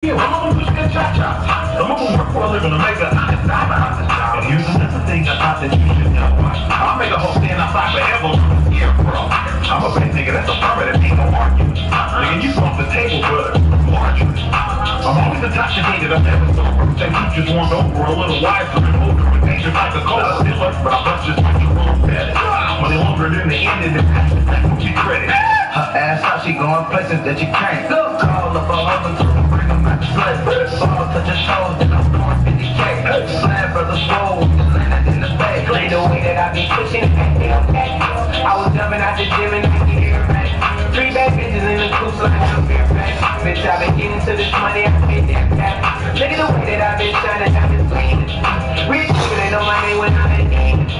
Yeah, some of them just get cha-cha. Some of them work for a living to make a honest dollar out the job. And here's another thing I thought that you should know. I'll make a whole stand outside forever. Yeah, bro. I'm a big nigga, that's affirmative, ain't no argument. Nigga, you off the table, brother. Margarine. I'm always intoxicated, I've never sober. Say you just want over a little wiser and older with dangerous like a cola dealer. But I bust just like you wrong better. Money longer than the end of the passion, that would be credit. Her ass out, she going places that you can't. Call up her husband to bring him out the blood. Ball to the shows, then I'm throwing 50K. Slab brothers roll, just landed in the bay. Play the way that I be pushing it, I was jumping out the gym and I can hear it back. 3 bad bitches in the coupe, so I don't fear back. Bitch, I been getting to this money, I pay that back. Look at the way that I been shining, I been bleeding. Rich people, they know my name when I'm in need.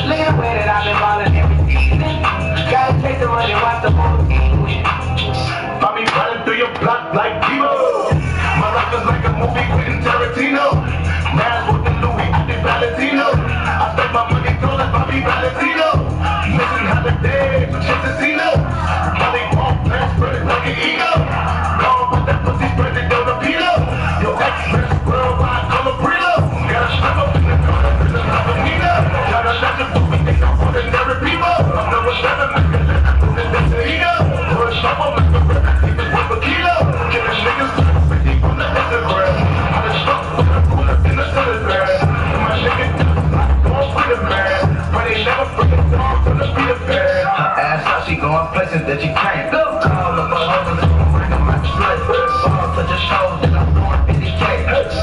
Look at the way that I been balling every season. Gotta take the money, watch the whole team win. I be running through your block like Devo. My life is like a movie with Tarantino. Man's with the Louis, I did Valentino. I spend my money cold like Bobby Valentino. Missing holidays, Chesacino. Money won't pass, spread it like an ego. Gone with that pussy, spread it down the pilo. Your ex-friends worldwide, call a Brillo. Gotta step up in the corner, in the Lamborghini. Gotta let the movie, they don't ordinary people. I'm never better, like a letter, that's the ego. Or it's trouble, like a brother, keep it with a kilo. Killing niggas, 50 on the Instagram. I just fuck with a pull up in the telegram. And my niggas going for the man. But they never bring the dog to the Peter Pan. Her ass out, she going places that you can't. Call up her husband to bring him out the blood. Ball to the shows, then I'm throwing 50K.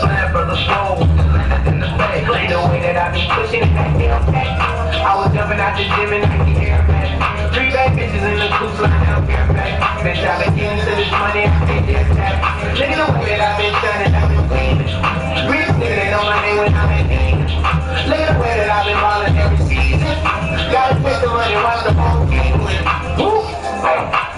Slab brothers roll, just landed in the bay. Play the way that I be pushing it, I was jumping out the gym and I can hear it back. 3 bad bitches in the coupe, so I don't fear back. Bitch, I been getting to this money, I pay that back. Look at the way that I been shining, I been bleeding. Rich nigga, they know my name when I'm in need. Look at the way that I been balling every season. Gotta take the money, watch the whole team win. Woo!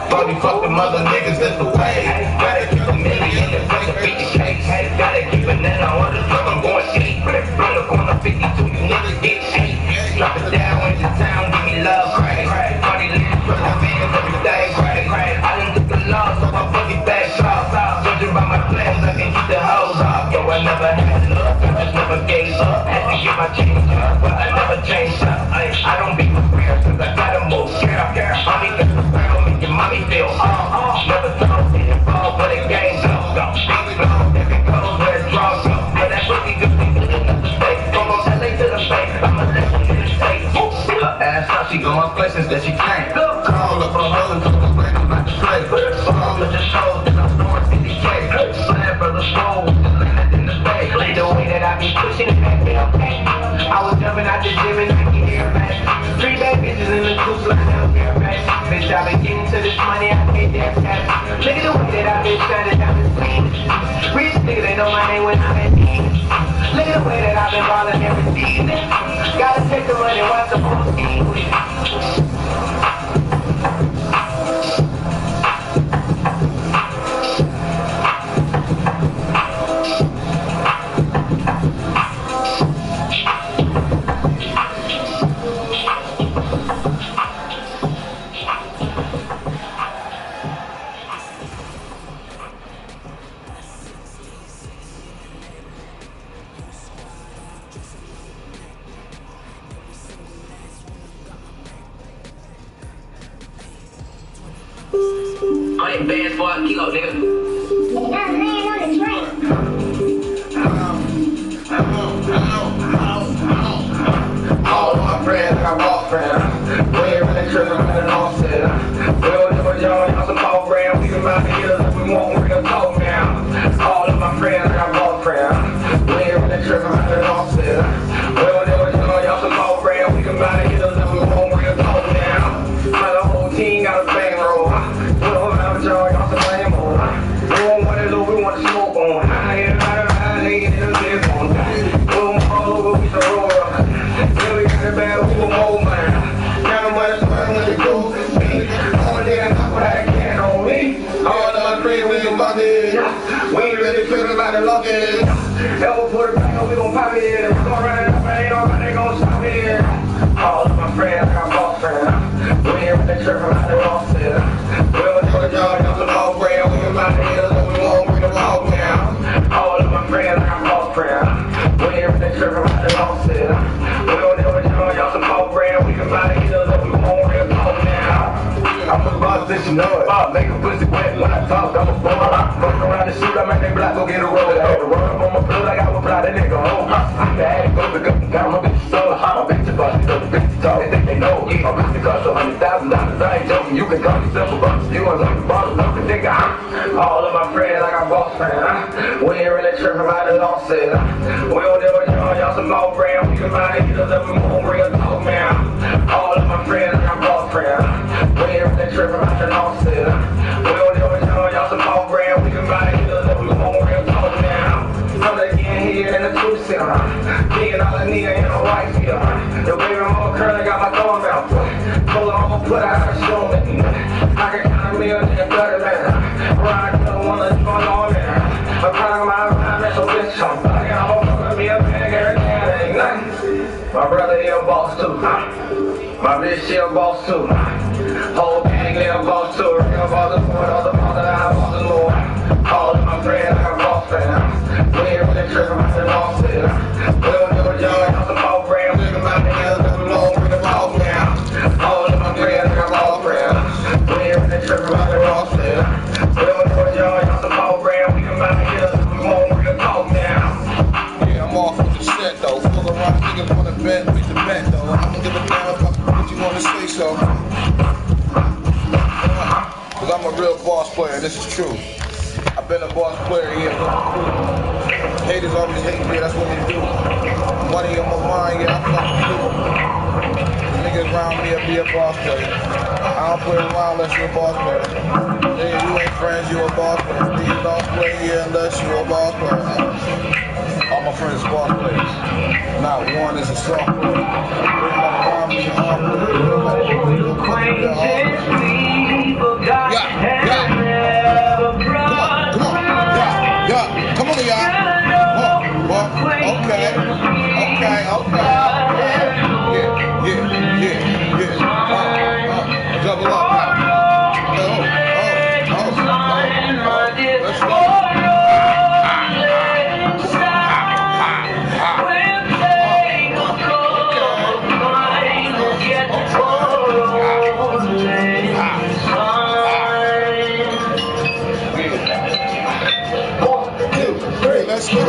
Funny fucking mother niggas, that's the way. Gotta keep a million and bring a 50K. Gotta keep a net on the truck, I'm going cheap. Run the corner 52, you niggas get cheap. Drop it down in the town, give me love, crack. Funny little truck, I'm in every day, crack. I done took the loss, so my fucking back off. Judging by my plans, I can keep the hoes off. Yo, I never had love, I just never gave up. Had to get my change up, but I never changed up. I don't be for real, cause I gotta move. Mommy, that's the sound, make your mommy feel never thought it involved, but it game's up. Big blow, every goes where it draws up. Yeah, that pussy just be good enough to stay. From LA to the Bay, I'ma let you in the States. Her ass out, she going places that she can't. Call up her husband to bring him out the play. Ball to the shows, then I'm throwing 50K. Slab brothers roll, just landed in the bay. Play the way that I be pushing it, I was jumping out the gym and I can hear it back. 3 bad bitches in the coupe, so I don't fear back. Bitch, I been getting to this money, I pay that tax. Look at the way that I been shining, I been bleeding. Rich nigga, they know my name when I'm in need. Look at the way that I been balling every season. Gotta take the money, watch the whole team win. On that bad spot, kilo, nigga. All of my friends, I walk friends. We ain't really tripping, but it's all set. We don't know what y'all on some off brand. We can buy the hitters if we want real talk now. All of my friends, I walk friends. We ain't really tripping, but it's all set. We don't know what y'all on some off brand. We can buy the hitters if we want real talk now. My whole team got a bankroll. We don't know what y'all on some blame on. We don't want it low, we want to smoke on. I ain't in the big one. We don't fall over, we some roll up. Yeah, we got it bad, we gon' mold man. Got no money, so I don't let it go. Only thing I know what I can on me. All of my friends, we can bust it. We ain't really tripping about the luck it. Ever put it back on, we gon' pop it. We gon' run it up, ain't nobody gon' stop it. All of my friends, I got boss friends. We ain't really tripping about the loss it. We don't know what y'all got some off brand. We can buy the hills and we won't bring them off now. I make that block go get a roll. I had to run up on my blood like I would fly that nigga home. I had to go pick up the gun, my bitch so hot. My bitch about to go, the bitch talk, they think they know. My bitch cost $100,000, I ain't joking. You can call yourself a bunch, you want like a bottle, nothing, nigga. All of my friends like I'm boss man. We ain't really tripping about the losses. We don't do it, y'all some more brand. We can buy it, us up and more real talk, man. All of my friends like I'm boss friend. We ain't really tripping about the losses. We don't do it, y'all some more brand. We can buy it, us up and more real talk, man. I'm again here in the Dusse, getting all I need in a white here. The baby mama curly got my thumb out. Pull on, I'ma put out her show me. I can count a million in 30 minutes. Ride to the one that's going on there. I'm trying my rhyme, that's a bitch on. I got a whole fucking me a bag every day, that ain't nothing. My brother, he a boss too. My bitch, she a boss too. Whole gang, they a boss too. Real boss, all the boss that I boss is more. All of my friends, like a boss fan. We ain't really tripping about the losses. We don't do it, y'all some more brand. We can buy the hills that we long with the boss now. All of my friends, like a boss friend. We ain't really tripping about the losses. We don't do it, y'all some more brand. We can buy the hills that we long with the talk now. Yeah, I'm off with the set though. Full around niggas wanna bet, beat the bet though. I don't give a damn what you wanna say so. Cause I'm a real boss player, this is true. I've been a boss player, yeah. Haters always hate me, that's what they do. Money on my mind, yeah, I fucking do. Niggas around me, I'll be a boss player. I don't play around unless you're a boss player. Nigga, you ain't friends, you a boss player. Niggas don't play here unless you a boss player. All my friends are boss players. Not one is a soft player. Everybody around me, all come on, y'all. Okay. Yeah. Double up. Let's go. Let's go.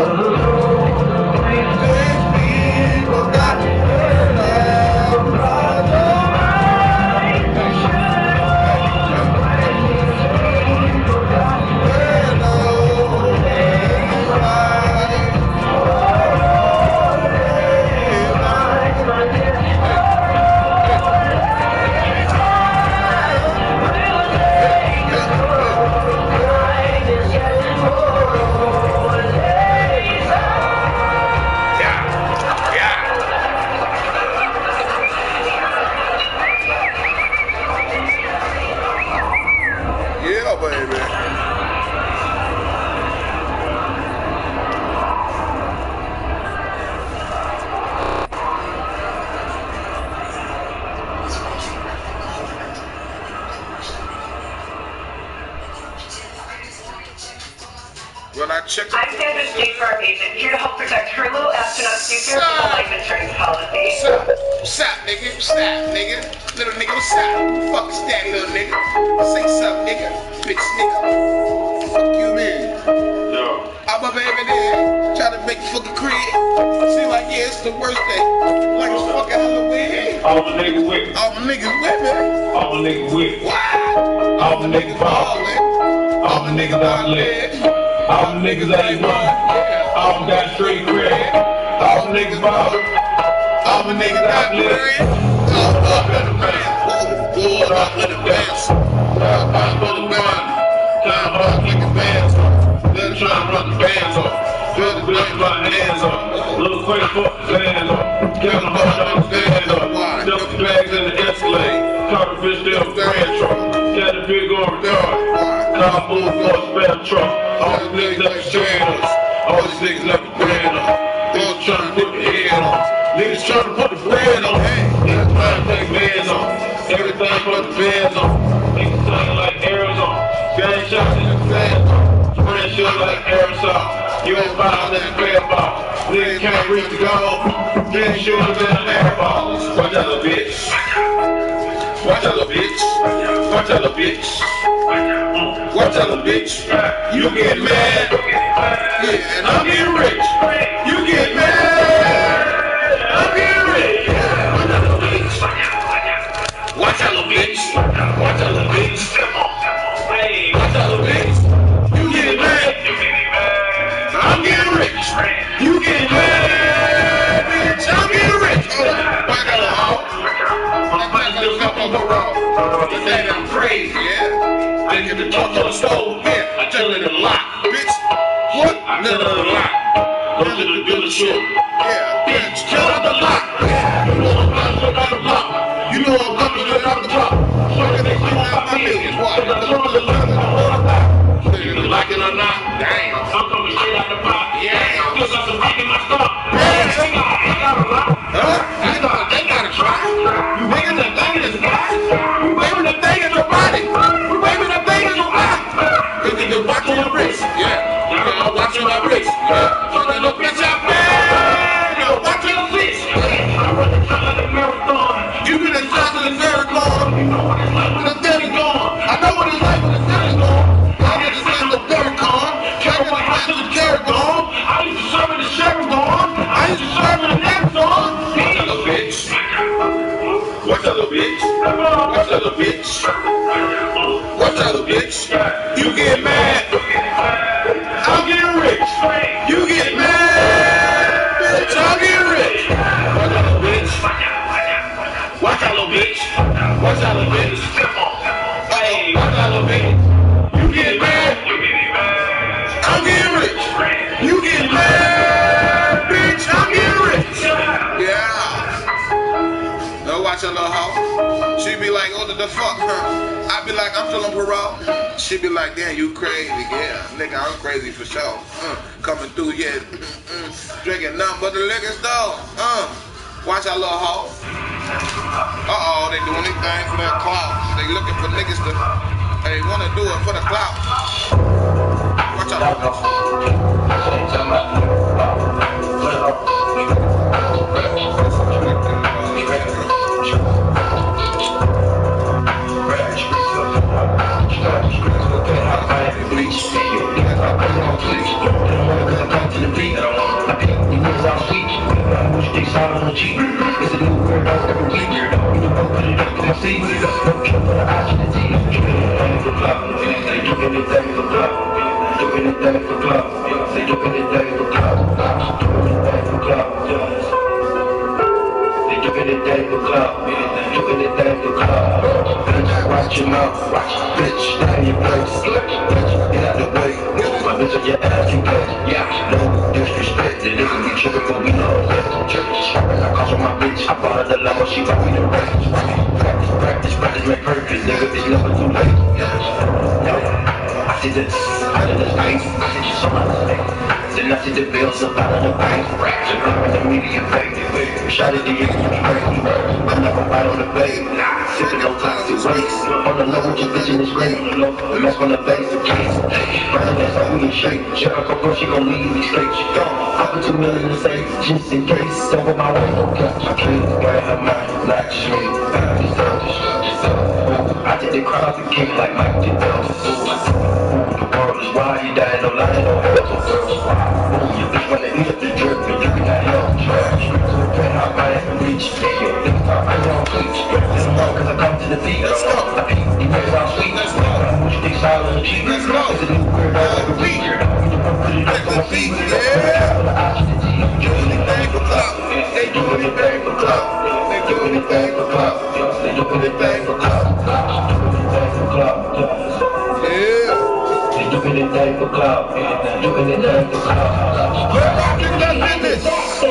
When I check I'm Sandra State Farm agent, here to help protect her little astronaut future with a life insurance policy. What's up, nigga? What's up, nigga? Little nigga, what's up? Fuck is that, little nigga? Say something, nigga. Bitch, nigga. Fuck you, man. Yo. I'm a baby there, trying to make fucking crib. Seem like, yeah, it's the worst day. Like it's fucking Halloween. All the niggas with. All the niggas with me. All the niggas with. What? All the niggas ballin'. All the niggas out lit. All the niggas ain't run. All got straight credit. All the niggas ballin'. All the niggas out lit. All up in the bands. Pulled up in the bands. Time up like a bands. Then try to run the bands off. Feel the bitch my hands off. Little quick fuck his hands off. Count the hush on his hands off. Stuff the bags in the Escalade. Caught the bitch there with grand truck. Got the big over guard. Call move for a spare truck. All these niggas left the channels. All these niggas left the brand on. Niggas trying to put the head on. Niggas trying to put the bread on. Niggas trying to take bands on. Everything put the bands on. Niggas singing like Arizona. Gang shots in the fans on. Spread shit like aerosol. You ain't foul, let it play a ball. Niggas can't reach the goal. Getting shooters in the air ball. Watch out, bitch. Watch out, little bitch. Watch out, little bitch. Watch out, little bitch. You get mad. Yeah, and I'm getting rich. You get mad. I'm getting rich. Watch out, little bitch. Watch out, little bitch. Watch out, little bitch. Hey, watch out, little bitch. You get mad. I'm getting rich. You get mad, bitch. I'm getting rich. Watch out, little hoe. I'm about to live up on the road. You think I'm crazy, yeah? I get to talk to the stove, yeah. I tell it a lot, bitch. What? None of the lot. None of the dealership. Yeah, bitch. Tell out the lot. You know I'm coming without the block. You know I'm coming without the block. Fucking they clean out my millions. Why? Because I'm on the line and I'm on the block. You like it or not? Damn. I'm coming straight out the pot. Yeah. Still got some rock in my stock. Yeah. They got a rock. Huh? They gotta try. You niggas that thing in the sky. You waving the thing in your body. You waving the thing in your eye. Cause you're watching my wrist. Yeah. I'm watching my wrist. Yeah. So that little bitch out there. You're watching the wrist. I run the top of the marathon. You been a shot to the marathon. You know what it's like when the dead is gone. I know what it's like when the dead is gone. I get to see the Farrakhan. Can't get the rest of the carrot gone. I used to serve in the sheriff gone. I used to serve in the next gone. Watch out, little bitch. Watch out, little bitch. Watch out, little bitch. Watch out, little bitch. You get mad. I'm getting rich. You get mad. Bitch, I'm getting rich. Watch out, little bitch. Watch out, little bitch. Watch out, little bitch. Hey, watch out, little bitch. You get mad. I'm getting rich. You get mad. Bitch, I'm getting rich. Yeah. No, watch a little hoe. She be like, what the fuck, huh? I be like, I'm still on parole. She be like, damn, you crazy. Yeah, nigga, I'm crazy for sure. Coming through, yeah. Drinking nothing but the liquor store. Watch our little hoe. Uh-oh, they doing anything for that clout. They looking for niggas to, they want to do it for the clout. Watch out, little hoe. It's a new word out every week. You know, put it up to my seat. Don't kill for the opportunity. Do anything for club. Say do anything for club. Do anything for club. Say do anything for club. Do anything for club. Say do anything for club. Do anything for club. Bitch, watch your mouth. Watch, bitch, stay in your place. Bitch, get out the way. My bitch on your ass, you get. Yeah, no disrespect. The nigga be tripping, but we know that. I call her my bitch, I bought her the limo, she bought me the range. Practice, make perfect, nigga, it's never too late. I see this, out of the bank, I see this on my leg. Then I see the bills up out of the bank, racks and up in the media fake. Shot at the end, you be crazy, I'm never right on the bay. Sipping no toxic waste, on the low with your vision is great. The mess on the base, the case. Running that's how we in shape. Jericho, bro, she gon' leave me straight. She gone. I put 2 million to save, just in case. Over my way, okay. I can't grab her mind, not just me. I did the crowd, the king like Mike did the world is wild, you dying, no lying, no hell. You bitch wanna eat up the drip, and you cannot help. Streets will pay how my ass can reach. Yo, things are right on bleach. This is wrong, cause I come to the beat. Let's go. I peek, these niggas all sweet. Let's go. Push things out on the cheek. Let's go. It's a new word out every week. Put it up on my feet. Do anything for club. They do anything for club. They do anything for club. They do anything for club. Do anything for club. Yeah. They do anything for club. Do anything for club. We're rocking that business. Say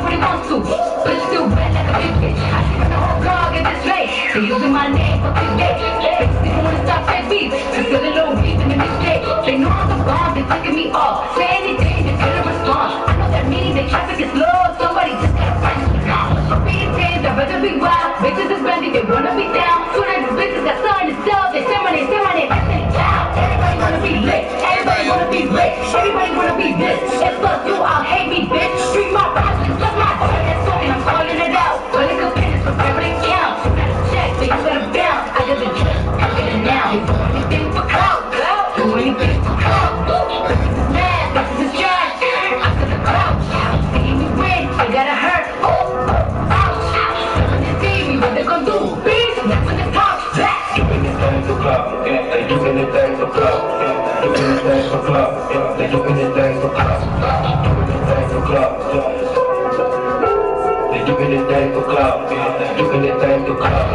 what he wants to, but it's still wet like a big bitch. I see the whole blog in this place. They using my name for big day. They don't wanna stop that beef. They feel a little beef in the mistake. They know I'm the bomb, they taking me off. Say anything, they get a response. I know that means they traffic is slow. Somebody just gotta fight this response. I'm being changed, I better be wild. Bitches is bendy, they wanna be down. 200 bitches got something to sell. They say my name, that's any town. Everybody wanna be lit. Everybody wanna be rich. Everybody wanna be this. It's plus you, I'll hate me, bitch. Street my rap, it's just my voice. And I'm calling it out. Well, it could finish, but everybody anything for club. They do anything for club. Do anything for club. They do anything for club. Do anything for club.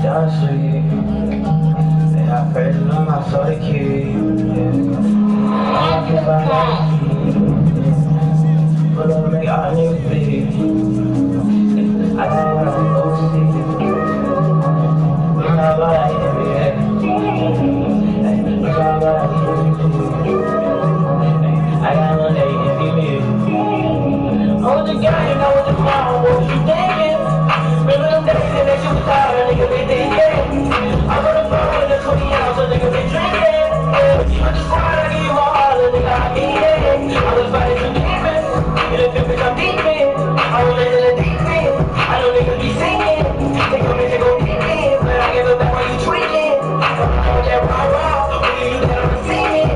Dusse, and I pray to know my soul to keep. All I care about is keep. But I'll make all niggas bleed. I got what I'm supposed to see. It's all about that NBA. It's all about that NBA. I got one day envy me. Oh, the guy, you know what the mom, what you thinking? Remember them days and that you was tired, nigga, they thinking. I'm on the phone with the 20 ounce, so nigga, they drinking. You with the squad, I give you my heart, little nigga, I need it. I was fighting some demons, in the fifth, I'm deep in. I was in the deep end, I know niggas be singing. Take a bitch and go deep in, but I give it back while you tweaking. I'm with that rah-rah, when you use that on the scene.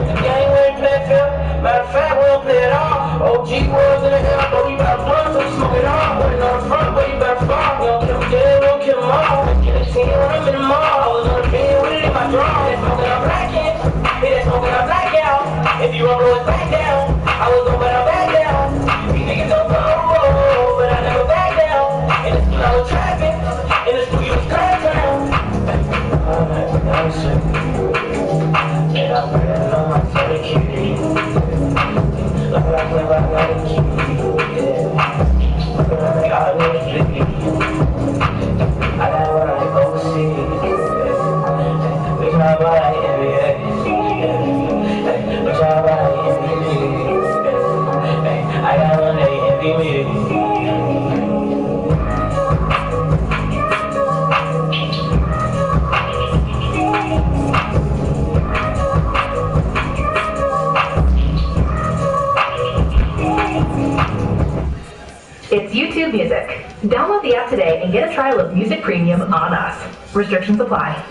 The game wouldn't play fair, matter of fact, we don't play it all. OG was in the hell, but we about to run, so we smoke it all. Putting on the front, but you better fall. We don't kill them dead, we don't kill them all. Get a scene when I'm in the mall. I was on the bed with it in my draw. That smoking, I'm blacking. Hit that smoking, I'm black out. If you run, blow it back down. I was on, but I'm back down. These niggas don't go, but I never back down. In the school, I was trapping. In the studio, it was crack down. All night, I'm sick. And I pray that I'm my soul to keep. Like I live, I gotta keep. But I make all niggas bleed. I got what I overseas. It's not about that NBA. It's not about that NBA. I got one day envy me. It's YouTube Music. Download the app today and get a trial of Music Premium on us. Restrictions apply.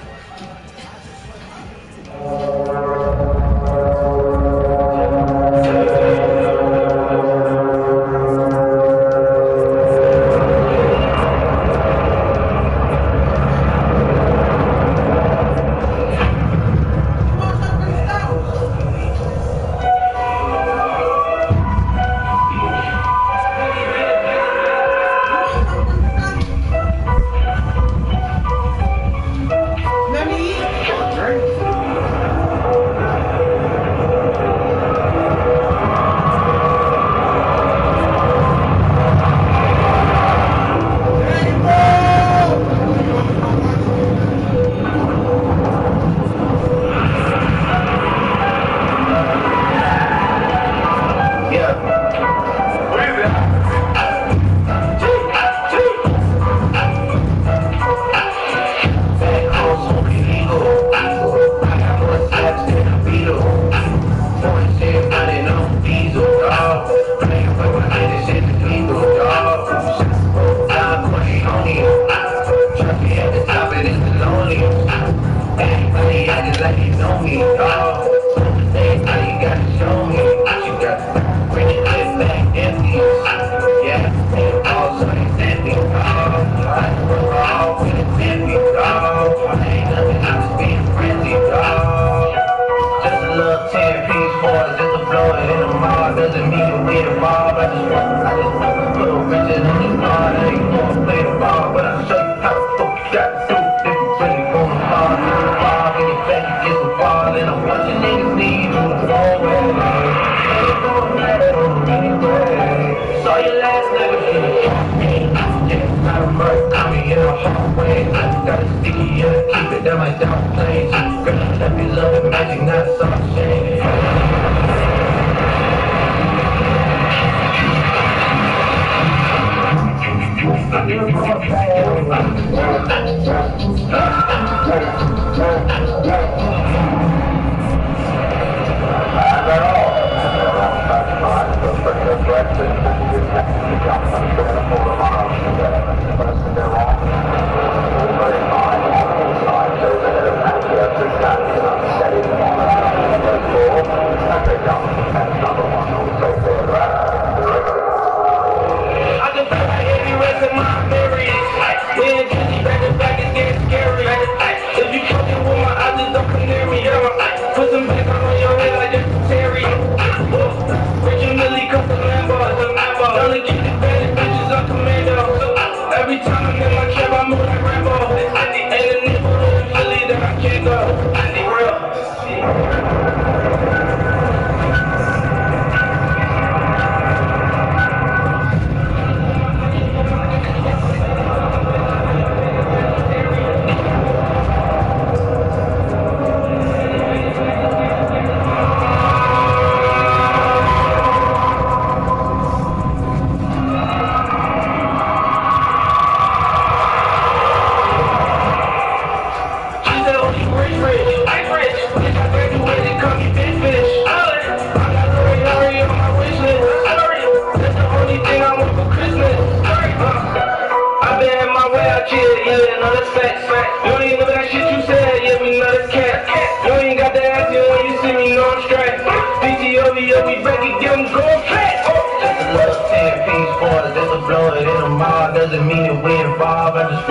see me, know I'm straight. PTO, we break it, give them gold straight. Just a little 10 piece for us, just a blow it in the mall. Doesn't mean that we involved. I just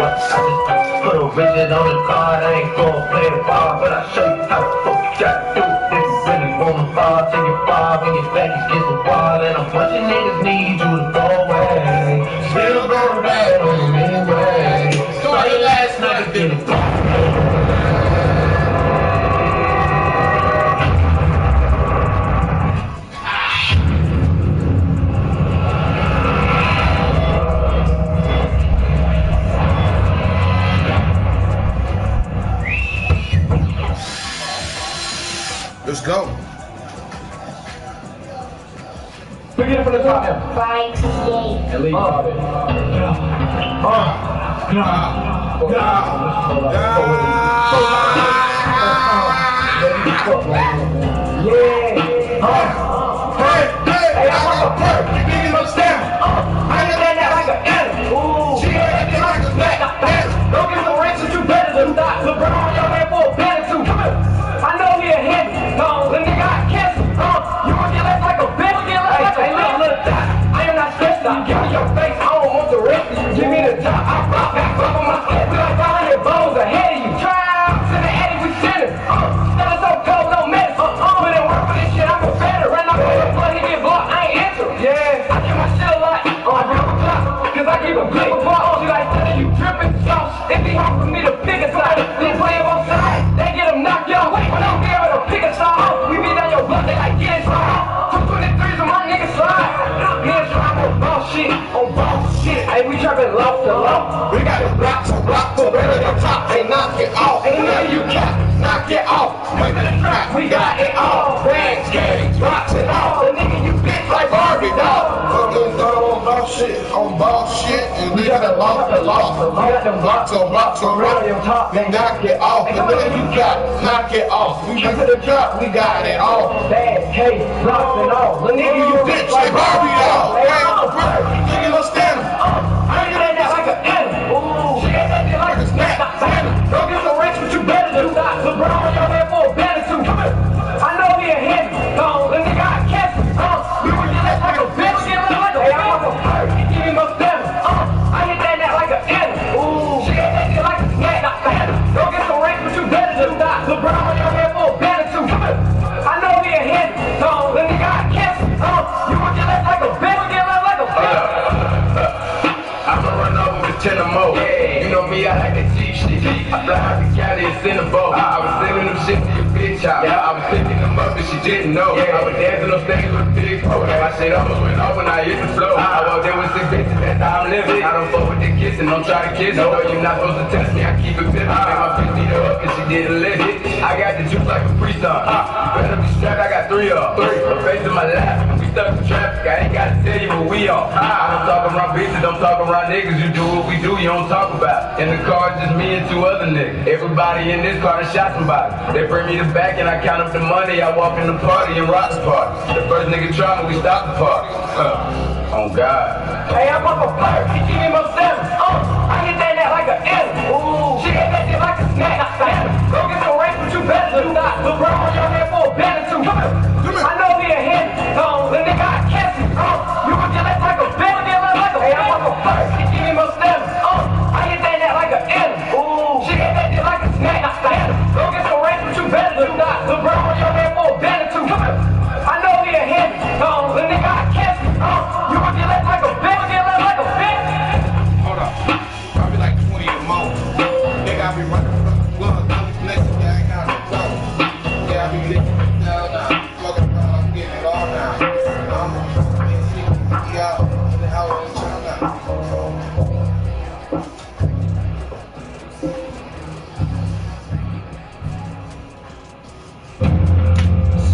put a rigid on the card. I ain't gonna play the ball, but I'll show you how the fuck you gotta do it. If you really wanna fall, take your fall when your back is against the wall. And a bunch of niggas need you to go away. Still going bad on them anyway. Saw you last night, get it back. Let's go. Pick it up from the top now. Right, yeah. And leave out it. Hey, I want a perk. You give him a stamp. I get that like an animal. Ooh. She ain't acting like a snack. Don't give him a ring, so you better than stop. LeBron on your head for a better too. Come here. I know he a hit. No, the nigga I cancer. You gon' get left like a bitch. Hey, look, I am not stressed out. Give me your face. I don't want the rest. Give me the top. I rock back up on my head. We like 500 bones ahead of you. Try out to the Eddie, we send it. Still so cold, no mess. Put in work for this shit. I'm a veteran. I'm a blood, he get blocked. I ain't answering. Yeah, I keep my shit a lot. I drop a clock. Cause I keep a big block. She like, you dripping sauce. It be hard for me to pick a side. They play on sides. They get them knocked out. When I'm there with a pick a side. We be down your blood. They like, get inside. 223s on my niggas slide. Me and Slime on boss shit. On boss shit. Hey, we trapping loft to loft. We got the blocks on block for better than top. Hey, knock it off. Ain't none of you cap. Knock it off. Wait to the trap. We got it all. Bags, games, rocks and all. The nigga you bitch like Barbie dog. Fucking on boss shit, and we got the loft to loft. We got them blocks on blocks around your top. Then knock it off. And then you got knock it off. We get to the drop, we got it all. Bad case, blocks and all. The nigga you Bitch like Barbie dog. Hey, I'm a bird. Nigga, no stand him. I ain't getting that like an animal. Ooh, she ain't acting like a snack. Don't get so rich, but you better than stop. LeBron on your head for a better too. Come here. I know he a hit. No, the nigga I cancer. You would get left like a bitch. Get left like a bitch. Hey, I'm a bird. Give me my stamina. I hit that like an animal. Ooh, she ain't acting like a snack. Don't get so rich, but you better than stop. LeBron on your head for a better too. Come here. I know he a hit. No, the nigga I cancer. You would get left like a bitch. Get left like a bitch. I'ma run over with 10 or more. You know me, I like that cheap shit. I fly out the Cali and send a boat. I was sending them shit to your bitch house. I was picking them up and she didn't know. I was dancing on stage with a big hoe. My shit almost went off when I hit the floor. I walked in with 6 bitches, that's how I'm living. I don't fuck with the kissing, don't try to kiss. No, you're not supposed to test me, I keep it pimpin'. Make my bitch beat her up and she didn't live it. I got the juice like a free thumb. Better be strapped, I got 3 of them. Her face in my lap, we stuck in traffic. I ain't gotta tell you what we on. I don't talk around bitches, don't talk around niggas. You do what we do, you don't talk about. In the car, it's just me and 2 other niggas. Everybody in this car done shot somebody. They bring me the back and I count up the money. I walk in the party and rock the party. The first nigga try me, we stop the party. Oh God. Hey, I'm up a bird. He give me my stamina. I hit that like an animal. Ooh, she ain't acting like a snack. Don't get so rich, but you better than stop. LeBron on your head for a better too. Come here. I know he a hit. No, the nigga I cancer. You would get left like a bitch. Get left like a bitch. Hey, I'm up a bird. He give me my stamina. I hit that like an animal. Ooh, she ain't acting like a snack. Don't get so rich, but you better than stop. LeBron on your head for a better too. Come here. I know he a hit. No, the nigga I cancer. You would get left like a bitch. Get left like a bitch. Hold up. Probably like 20 or more. Nigga, I be running from the plug. I be blessed, yeah, I ain't got no plug. Yeah, I be licking it down now. Fucking around, I'm getting it all now. I'm gonna see out in the house in China.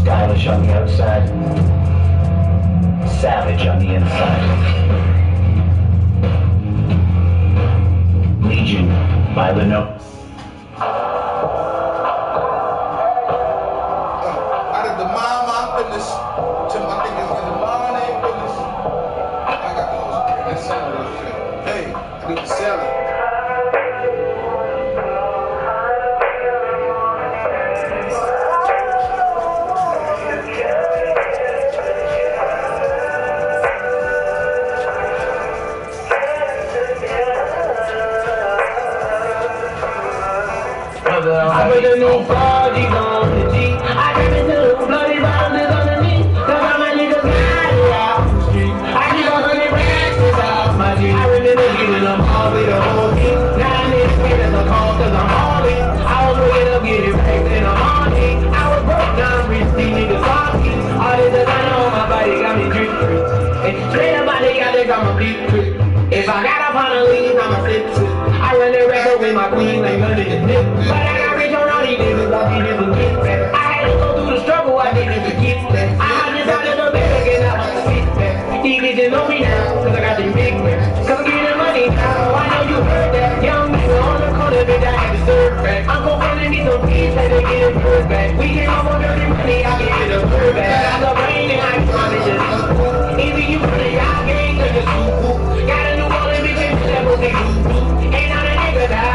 Stylish on the outside, savage on the inside. Legion by the note. Out of the mama business to my niggas in the line ain't business. I got those selling this shit. Hey, I need to sell it. 4G's on the G. I trap into the bloody bottles underneath. Cause all my niggas got it out the street. I keep 100 racks without my G. I remember giving them all with the whole team. Now niggas pay us a call cause I'm all in. I was waking up getting racks in the morning. I was broke down rich, these niggas salty. All this designer on my body got me drip free. And straight up my nigga, I think I'm a big trick. If I got up on the lean, I'm a flip flip. I run the record with my queen like none of the nip. But I got rich on all these niggas, I didn't forget that. I had to go through the struggle, I didn't forget that. I had this out of the bag and I want to fit that. These bitches know me now, cause I got them big racks. Cause I'm getting money now, I know you heard that. Young nigga on the corner, bitch, I had to serve back. I'm gon' run and need some peace, had to get it bird back. We came up on dirty money, I can get a bird back. I got the rain and I can find it just either you put it out, gang, or just whoop. Got a new wallet, bitch, and that was a whoop. Ain't not a nigga that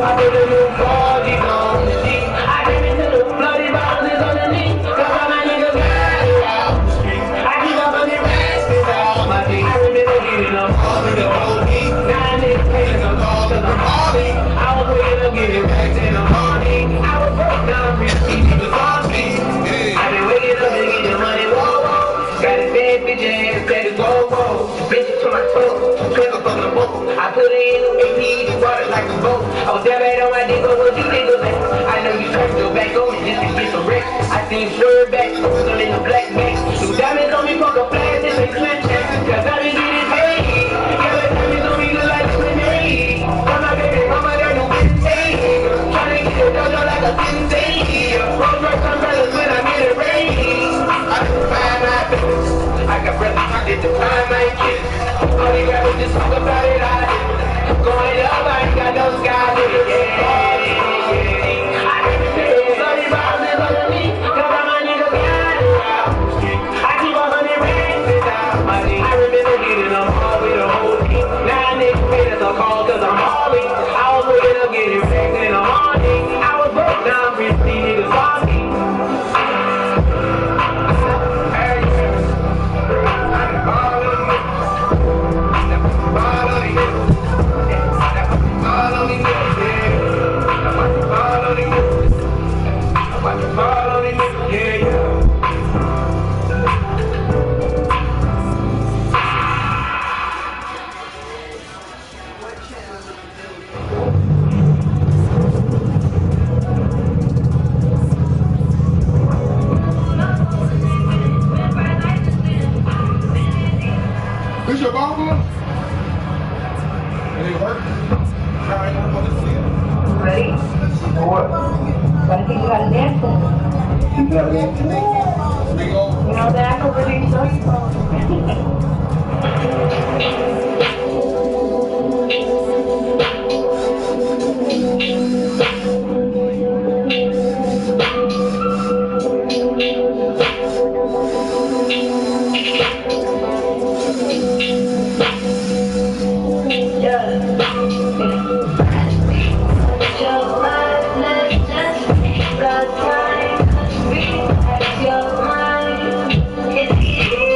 I put a new 4G's on the G. I came into the bloody bottles underneath. Cause all my niggas got it out the street. I keep 100 racks without my G. I remember getting them all with the whole team. Now niggas paying them all cause I'm all in. I was waking up getting racks in the morning. I was broke down, rich, these niggas salty. I been waking up and getting money, whoa, whoa. Got a bad bitch ass, that is whoa, whoa. Bitches to my toe, twinkle from the boat. I put it in the AP, the water like a boat. I was down bad on my dick, but what you think of that? I know you turned your back on me just to get some wreck. I seen swerve back, some in the black back. New diamonds on me, fuck a flash, and they Snapchat. Cause I been getting paid. Yeah, diamonds on me look like lemonade. From my baby, mama, got no Wednesday. Tryna get a dojo like a Wednesday. Rolls Royce umbrellas when I get it rain. I can find my business. I got brothers who did the find my kids. All these rappers just talk about it, I did. Going up, I ain't got no sky, nigga. Yeah. I never say it. Bloody bottles underneath. Cause all my niggas got it out the street. I keep 100 racks without my G. I remember getting them all with the whole team. Now niggas pay us a call cause I'm all in. I was waking up getting racks in the morning. I was broke down, rich, these niggas salty. This your bongo? It ain't working. I ain't want to see it. Ready? For what? But I think you gotta dance for it. You gotta dance for it. Big old. You know that Afro really It's easy.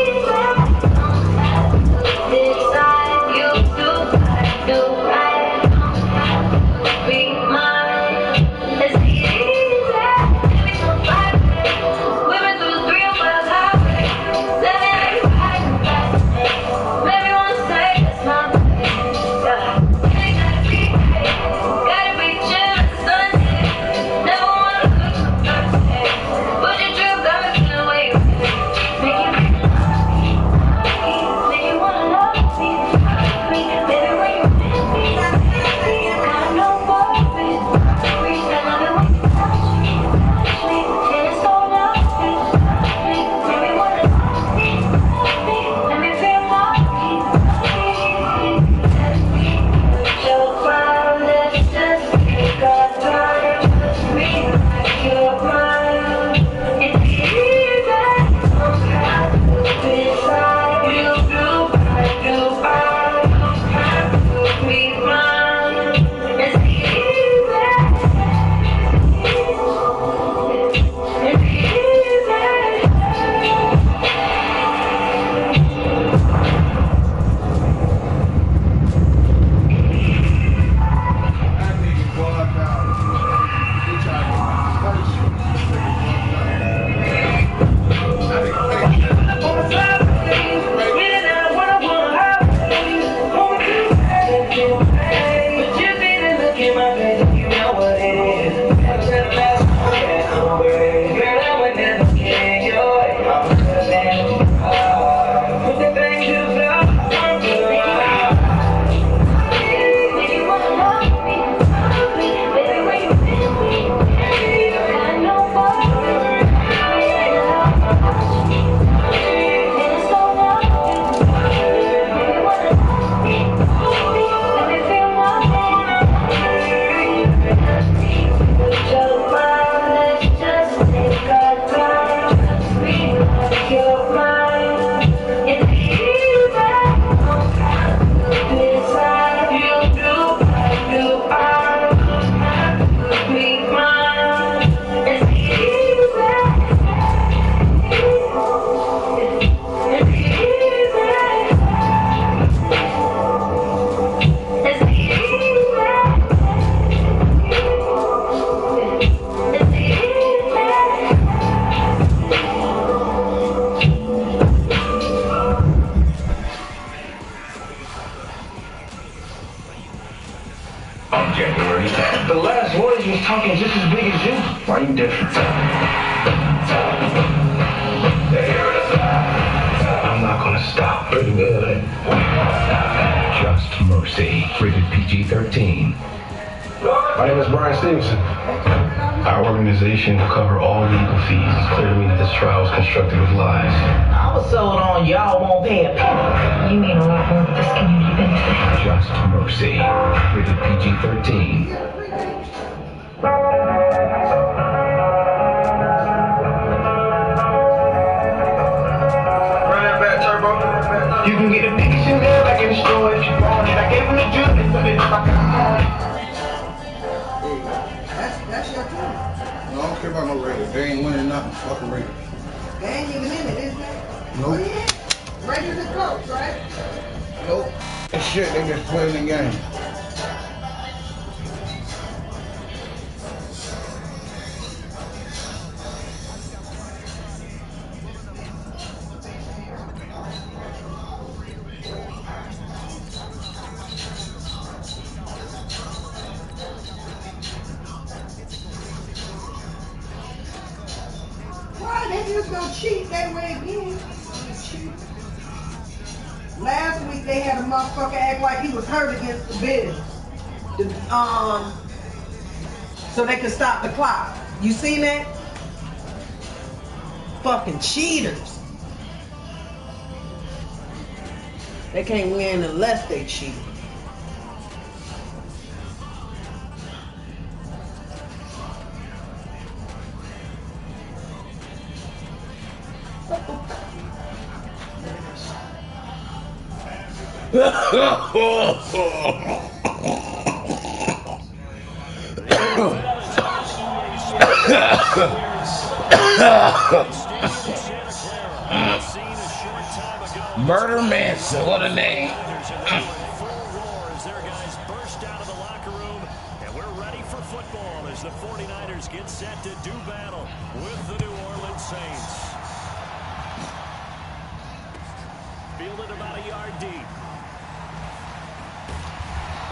Brian Stevenson. Our organization will cover all legal fees. It's clear to me that this trial was constructed with lies. I was sold on y'all won't pay a penny. You mean a lot more to this community than you think. Just Mercy. Rated PG-13. You can get a nigga shit there like in the store if you want it. I gave him the juice and some bitch like That's your team. No, I don't care about no Raiders. They ain't winning nothing. Fuck the Raiders. They ain't even in it, is they? Nope. Raiders is close, right? Nope. That shit, they just playing the game. Why they just gonna cheat that way again? Last week they had a motherfucker act like he was hurt against the Bills. So they could stop the clock. You seen that? Fucking cheaters. They can't win unless they cheat. Murder Manson, what a name. Their guys burst out of the locker room, and we're ready for football as the 49ers get set to do battle with the New Orleans Saints. Fielded about a yard deep.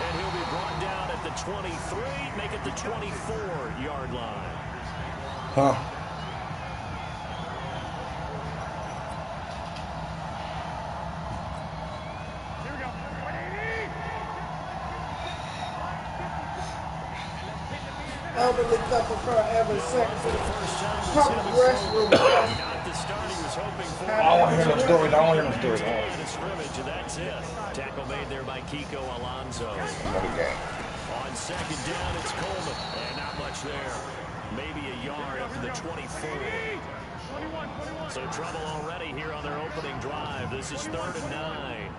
And he'll be brought down at the 23, make it the 24-yard line. Huh. Elderly couple forever seconds. Public restroom. Not the start he was hoping for. I don't want to hear no stories. I don't want to hear no stories. The scrimmage, and that's it. Tackle made there by Kiko Alonso. Another game. On second down, it's Coleman. And not much there. Maybe a yard up to the 24. So trouble already here on their opening drive. This is 3rd and 9.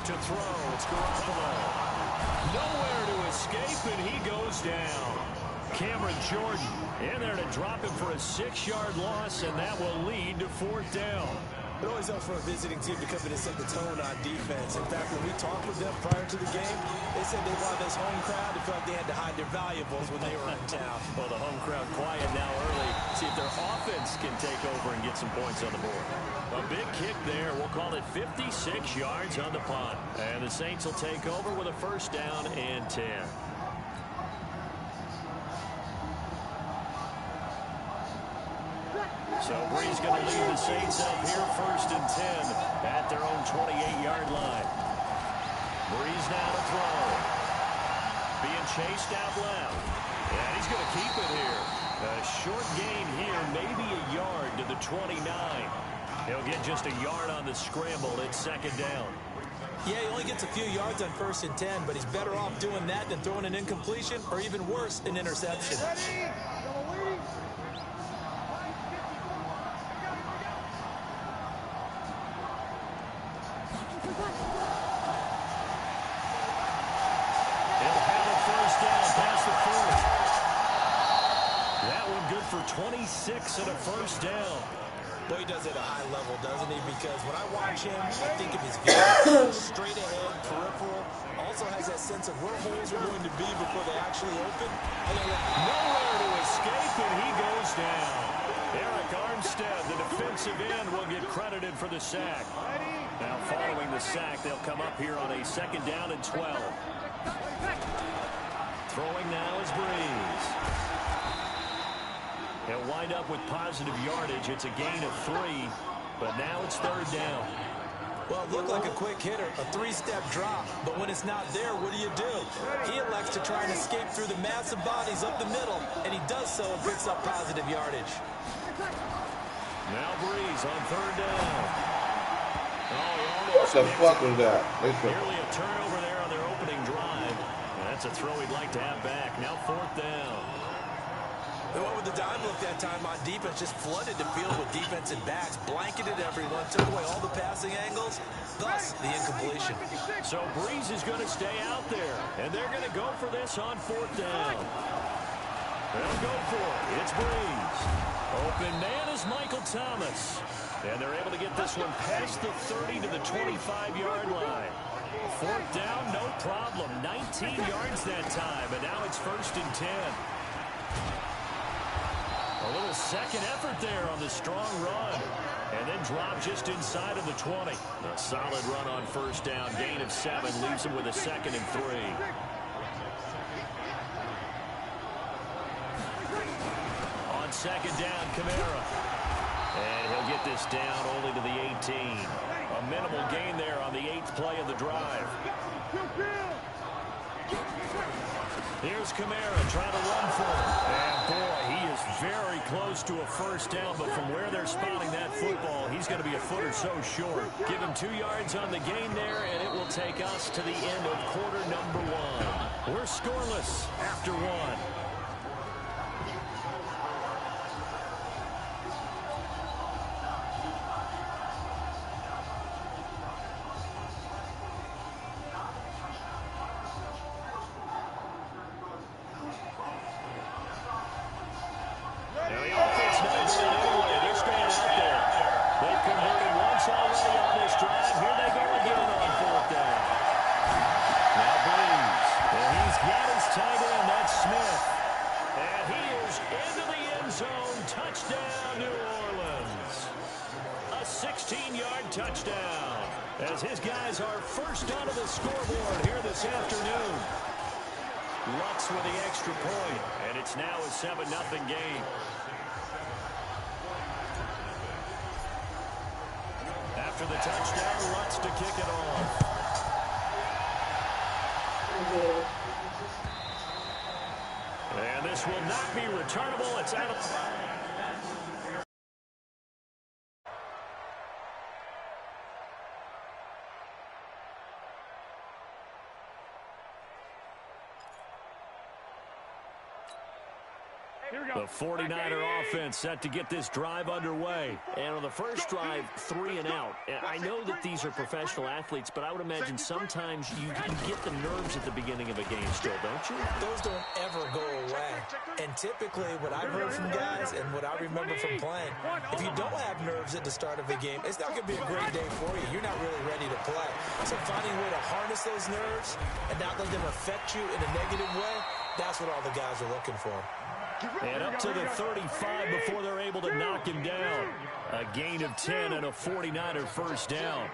To throw, it's Garoppolo. Nowhere to escape, and he goes down. Cameron Jordan in there to drop him for a 6-yard loss, and that will lead to 4th down. It always helps for a visiting team to come in and set the tone on defense. In fact, when we talked with them prior to the game, they said they wanted this home crowd to feel like they had to hide their valuables when they were in town. Well, the home crowd quiet now early. See if their offense can take over and get some points on the board. A big kick there. We'll call it 56 yards on the punt. And the Saints will take over with a 1st down and 10. So Bree's going to lead the Saints up here 1st and 10 at their own 28-yard line. Breeze now to throw. Being chased out left. And he's going to keep it here. A short gain here, maybe a yard to the 29. He'll get just a yard on the scramble. It's 2nd down. Yeah, he only gets a few yards on 1st and 10, but he's better off doing that than throwing an incompletion or even worse, an interception. That one good for 26 and a 1st down. Boy, he does it at a high level, doesn't he? Because when I watch him, I think of his vision. Straight ahead, peripheral. Also has that sense of where holes are going to be before they actually open. Nowhere to escape, and he goes down. Eric Armstead, the defensive end, will get credited for the sack. Now, following the sack, they'll come up here on a 2nd down and 12. Throwing now is Breeze. He'll wind up with positive yardage. It's a gain of 3, but now it's third down. Well, it looked like a quick hitter, a 3-step drop. But when it's not there, what do? He elects to try and escape through the massive bodies up the middle, and he does so and picks up positive yardage. Now Breeze on third down. What the fuck was that? Nearly a turnover there on their opening drive. And that's a throw he'd like to have back. Now fourth down. They went with the dime look that time on defense, just flooded the field with defensive backs, blanketed everyone, took away all the passing angles, thus the incompletion. So Breeze is going to stay out there, and they're going to go for this on fourth down. They'll go for it. It's Breeze. Open man is Michael Thomas. And they're able to get this one past the 30 to the 25-yard line. Fourth down, no problem. 19 yards that time, and now it's first and 10. A little second effort there on the strong run. And then drop just inside of the 20. A solid run on first down. Gain of 7 leaves him with a second and 3. On second down, Kamara. And he'll get this down only to the 18. A minimal gain there on the 8th play of the drive. Here's Kamara trying to run for him. And boy, he is very close to a first down, but from where they're spotting that football, he's going to be a foot or so short. Give him 2 yards on the gain there, and it will take us to the end of quarter number 1. We're scoreless after 1. Touchdown, as his guys are first onto the scoreboard here this afternoon. Lutz with the extra point, and it's now a 7-0 game. After the touchdown, Lutz to kick it off. And this will not be returnable. It's out of... The 49er offense set to get this drive underway. And on the first drive, 3 and out. I know that these are professional athletes, but I would imagine sometimes you get the nerves at the beginning of a game still, don't you? Those don't ever go away. And typically what I've heard from guys and what I remember from playing, if you don't have nerves at the start of a game, it's not going to be a great day for you. You're not really ready to play. So finding a way to harness those nerves and not let them affect you in a negative way, that's what all the guys are looking for. And up to the 35 before they're able to knock him down. A gain of 10 and a 49er first down.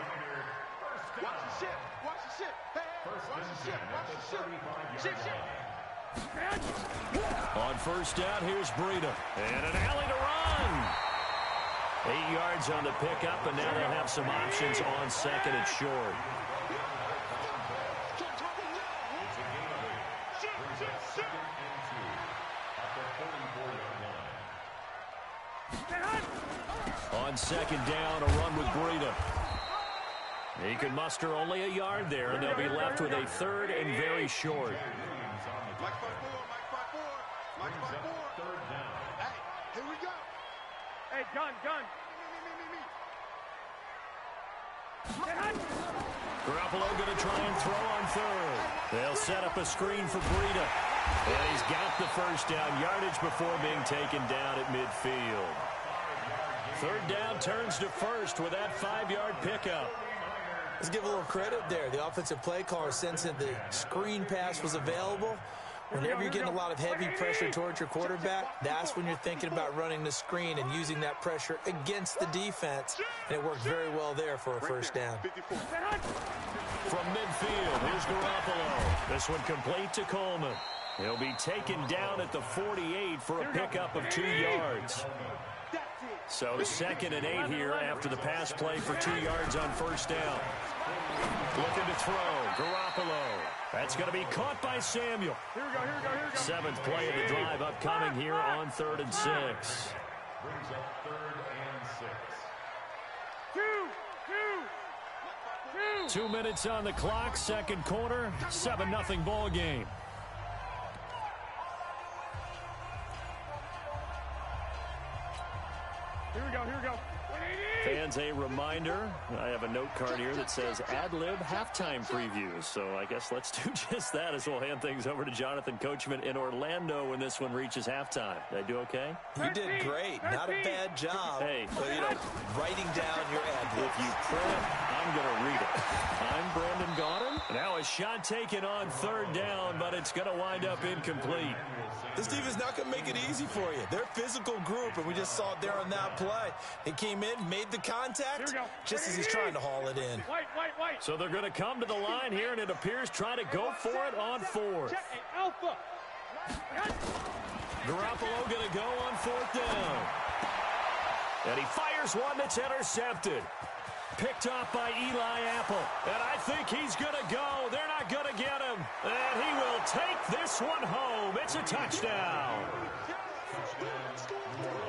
On first down, here's Breida. And an alley to run. 8 yards on the pickup, and now they'll have some options on second and short. On second down, a run with Breida. He can muster only a yard there, and they'll be left with a third and very short. Hey, here we go. Hey, gun. Garoppolo going to try and throw on third. They'll set up a screen for Breida. And he's got the first down yardage before being taken down at midfield. Third down turns to first with that 5-yard pickup. Let's give a little credit there. The offensive play caller sensed that the screen pass was available. Whenever you're getting a lot of heavy pressure towards your quarterback, that's when you're thinking about running the screen and using that pressure against the defense. And it worked very well there for a first down. From midfield, here's Garoppolo. This one complete to Coleman. He'll be taken down at the 48 for a pickup of 2 yards. So 2nd and 8 here after the pass play for 2 yards on first down. Looking to throw. Garoppolo. That's going to be caught by Samuel. Here we go. 7th play of the drive upcoming here on 3rd and 6. Brings up 3rd and 6. 2 minutes on the clock, second quarter, 7-0 ball game. Here we go. Fans, a reminder, I have a note card here that says ad-lib halftime previews. So I guess let's do just that as we'll hand things over to Jonathan Coachman in Orlando when this one reaches halftime. Did I do okay? You did great. Not a bad job. Hey. But, writing down your ad-libs. If you print, I'm going to read it. I'm Brandon Gaudin. Now a shot taken on 3rd down, but it's going to wind up incomplete. This team is not going to make it easy for you. They're a physical group, and we just saw it there on that play. He came in, made the contact, just as he's trying to haul it in. So they're going to come to the line here, and it appears trying to go for it on 4th. Garoppolo going to go on 4th down. And he fires one that's intercepted. Picked off by Eli Apple. And I think he's going to go. They're not going to get him. And he will take this one home. It's a touchdown.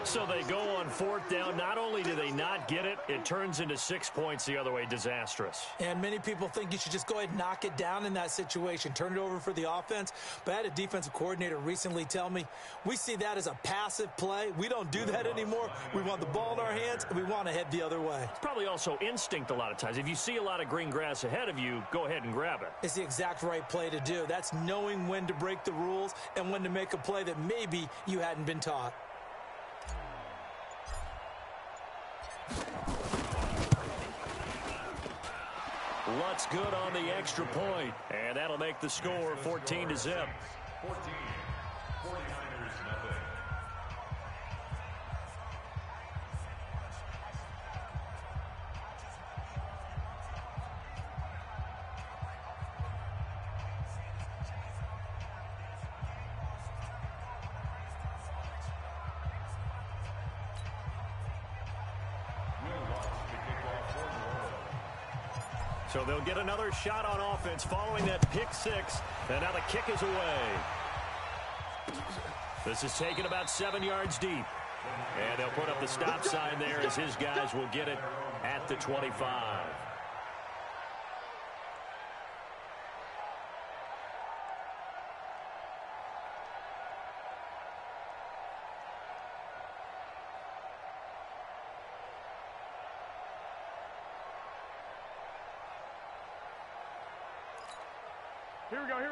So they go on 4th down. Not only do they not get it, it turns into 6 points the other way. Disastrous. And many people think you should just go ahead and knock it down in that situation. Turn it over for the offense. But I had a defensive coordinator recently tell me, we see that as a passive play. We don't do that anymore. We want the ball in our hands, and we want to head the other way. It's probably also instinct a lot of times. If you see a lot of green grass ahead of you, go ahead and grab it. It's the exact right play to do. That's knowing when to break the rules and when to make a play that maybe you hadn't been taught. Lutz good on the extra point, and that'll make the score 14-0. 14. 49ers nothing. So they'll get another shot on offense following that pick 6. And now the kick is away. This is taken about 7 yards deep. And they'll put up the stop sign there as his guys will get it at the 25.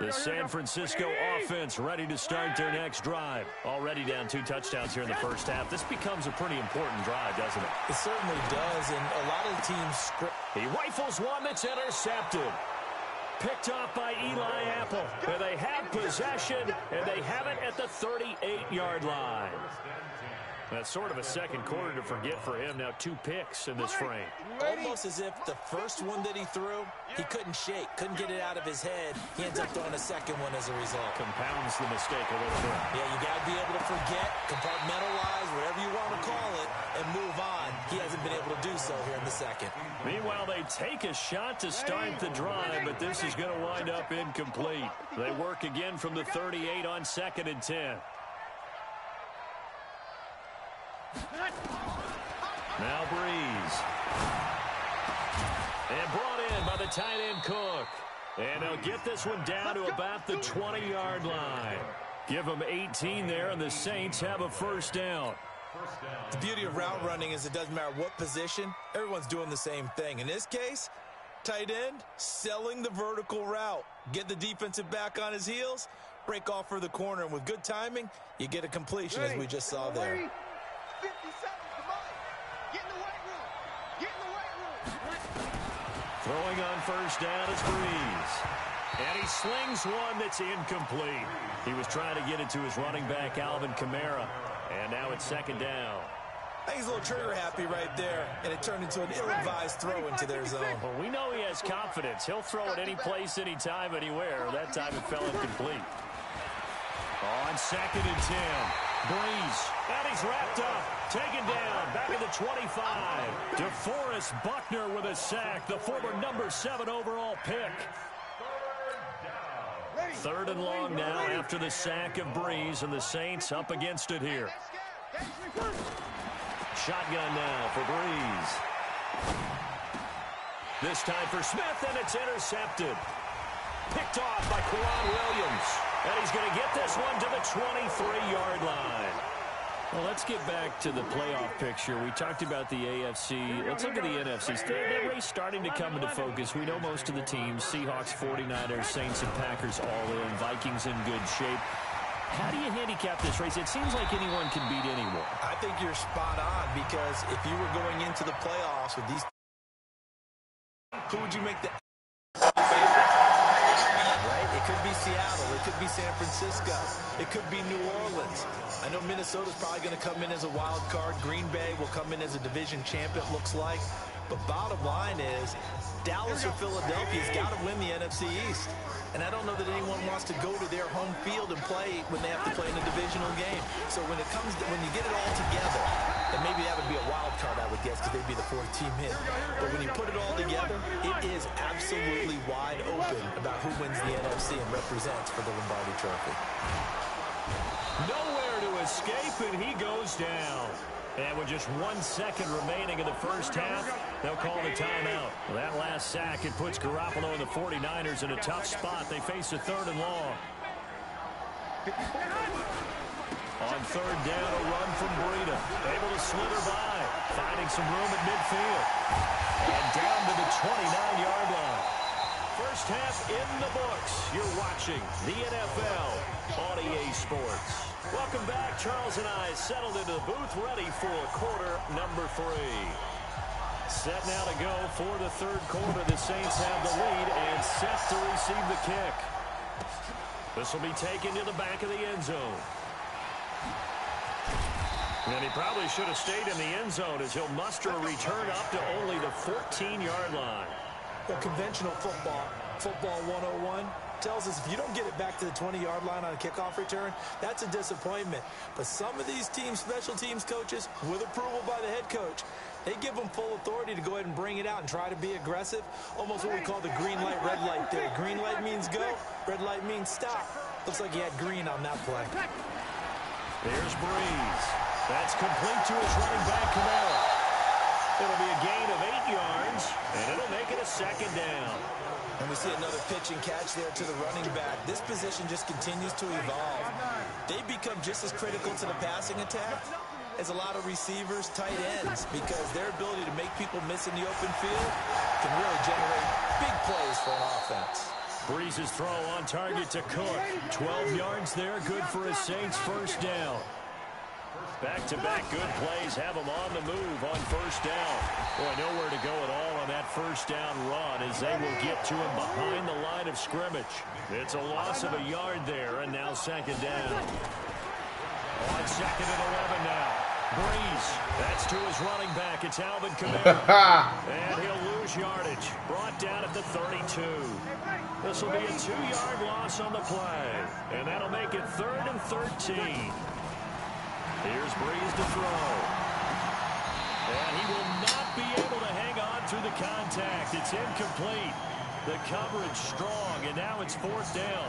The San Francisco offense ready to start their next drive. Already down 2 touchdowns here in the first half. This becomes a pretty important drive, doesn't it? It certainly does, and a lot of the teams... He rifles one that's intercepted. Picked off by Eli Apple. And they have possession, and they have it at the 38-yard line. That's sort of a second quarter to forget for him. Now 2 picks in this frame. Almost as if the first one that he threw, he couldn't shake, couldn't get it out of his head. He ends up throwing a second one as a result. Compounds the mistake a little bit. Yeah, you got to be able to forget, compartmentalize, whatever you want to call it, and move on. He hasn't been able to do so here in the second. Meanwhile, they take a shot to start the drive, but this is going to wind up incomplete. They work again from the 38 on 2nd and 10. Now Breeze. And brought in by the tight end Cook. And they'll get this one down to about the 20-yard line. Give them 18 there, and the Saints have a first down. The beauty of route running is it doesn't matter what position, everyone's doing the same thing. In this case, tight end, selling the vertical route. Get the defensive back on his heels, break off for the corner, and with good timing, you get a completion as we just saw there. 50 seconds, come on. Get in the weight room. Get in the weight room. Throwing on first down is Breeze. And he slings one that's incomplete. He was trying to get it to his running back, Alvin Kamara. And now it's 2nd down. I think he's a little trigger happy right there, and it turned into an ill-advised throw into their zone. Well, we know he has confidence. He'll throw it any place, any time, anywhere. That time it fell incomplete. On 2nd and 10. Breeze. And he's wrapped up. Taken down. Back at the 25. DeForest Buckner with a sack. The former number 7 overall pick. 3rd and long now after the sack of Breeze, and the Saints up against it here. Shotgun now for Breeze. This time for Smith, and it's intercepted. Picked off by Quran Williams. And he's going to get this one to the 23-yard line. Well, let's get back to the playoff picture. We talked about the AFC. Let's look at the NFC. That race starting to come into focus. We know most of the teams. Seahawks, 49ers, Saints, and Packers all in. Vikings in good shape. How do you handicap this race? It seems like anyone can beat anyone. I think you're spot on, because if you were going into the playoffs with these, who would you make the right? It could be Seattle. It could be San Francisco. It could be New Orleans. I know Minnesota's probably going to come in as a wild card. Green Bay will come in as a division champ, it looks like. But bottom line is, Dallas or Philadelphia's got to win the NFC East. And I don't know that anyone wants to go to their home field and play when they have to play in a divisional game. So when you get it all together, and maybe that would be a wild card, I would guess, because they'd be the 4th team in. But when you put it all together, it is absolutely wide open about who wins the NFC and represents for the Lombardi Trophy. Nowhere to escape, and he goes down. And with just 1 second remaining in the first half, they'll call the timeout. Well, that last sack, it puts Garoppolo and the 49ers in a tough spot. They face a 3rd and long. On 3rd down, a run from Breida. Able to slither by, finding some room at midfield. And down to the 29-yard line. First half in the books. You're watching the NFL on EA Sports. Welcome back. Charles and I settled into the booth, ready for quarter number 3. Set now to go for the 3rd quarter. The Saints have the lead and set to receive the kick. This will be taken to the back of the end zone. And he probably should have stayed in the end zone, as he'll muster a return up to only the 14-yard line. Well, conventional football 101, tells us if you don't get it back to the 20-yard line on a kickoff return, that's a disappointment. But some of these teams, special teams coaches, with approval by the head coach, they give them full authority to go ahead and bring it out and try to be aggressive. Almost what we call the green light, red light there. Green light means go, red light means stop. Looks like he had green on that play. There's Breeze. That's complete to his running back, Kamara. It'll be a gain of 8 yards, and it'll make it a 2nd down. And we see another pitch and catch there to the running back. This position just continues to evolve. They become just as critical to the passing attack as a lot of receivers, tight ends, because their ability to make people miss in the open field can really generate big plays for an offense. Breeze's throw on target to Cook. 12 yards there, good for his Saints' first down. Back-to-back good plays have them on the move on first down. Boy, nowhere to go at all on that first down run, as they will get to him behind the line of scrimmage. It's a loss of a yard there, and now 2nd down. On 2nd and 11 now. Breeze, that's to his running back. It's Alvin Kamara. And he'll lose yardage. Brought down at the 32. This will be a 2-yard loss on the play. And that'll make it 3rd and 13. Here's Breeze to throw. And he will not be able to hang on through the contact. It's incomplete. The coverage strong, and now it's 4th down.